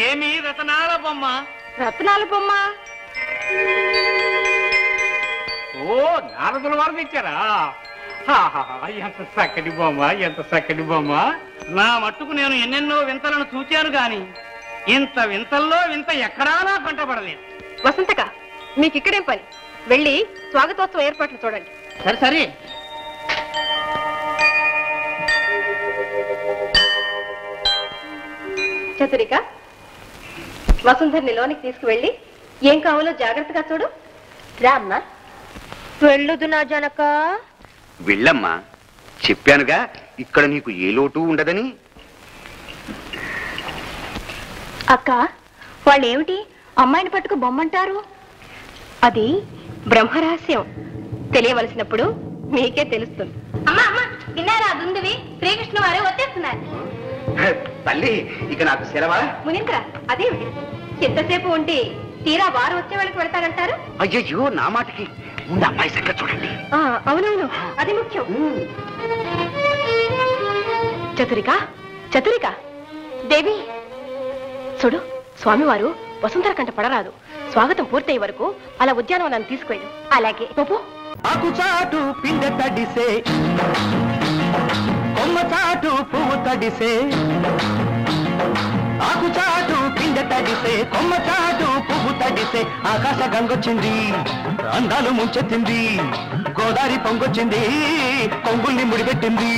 ఏమి రతనాల బొమ్మ? రత్నాల బొమ్మ? ఓ నారదుల వారు తెచ్చారా? ఎంత చక్కటి బొమ్మ, ఎంత చక్కటి బొమ్మ. నా మట్టుకు నేను ఎన్నెన్నో వింతలను చూచాను గాని ఇంత వింతల్లో వింత ఎక్కడా నా కంటపడలేదు. వసంతక, మీకు ఇక్కడేం పని? వెళ్ళి స్వాగతోత్సవ ఏర్పాట్లు చూడండి. సరే సరే. చతురిక, వసుంధర్ని లోనికి తీసుకువెళ్ళి ఏం కావాలో జాగ్రత్తగా చూడు. రామ్మా. వెళ్ళొద్దు నా జనక. వెళ్ళమ్మా, చెప్పానుగా ఇక్కడ నీకు ఏ లోటు ఉండదని. అక్క, వాళ్ళేమిటి అమ్మాయిని పట్టుకు బొమ్మంటారు? అది బ్రహ్మరహస్యం. తెలియవలసినప్పుడు మీకే తెలుస్తుంది. అమ్మా అమ్మా, విన్నారా? దుందువి శ్రీకృష్ణ వారు వచ్చేస్తున్నారు. తల్లి, ఇక నాకు సెలవా? మునీంద్ర, అదేమిటి ఎంతసేపు ఉండి తీరా వారు వచ్చే వాళ్ళకి వెళ్తారంటారు? అయ్యో, నా మాటకి ముందు అమ్మాయి సంగతి చూడండి. అవునవును, అది ముఖ్యం. చతురిక, చతురిక దేవి చూడు, స్వామివారు వసుంధర కంట పడరాదు. స్వాగతం పూర్తయ్యే వరకు అలా ఉద్యానవనాన్ని తీసుకెళ్ళు. అలాగే. ఆకుచాటు పిండ తడిసే, కొమ్మ చాటు పువ్వు తడిసే. ఆకుచాటు పిండ తడిసే, కొమ్మ చాటు పువ్వు తడిసే. ఆకాశ గంగొచ్చింది, అందాలు ముంచెత్తింది. గోదావరి పొంగొచ్చింది, కొంగుల్ని ముడిపెట్టింది.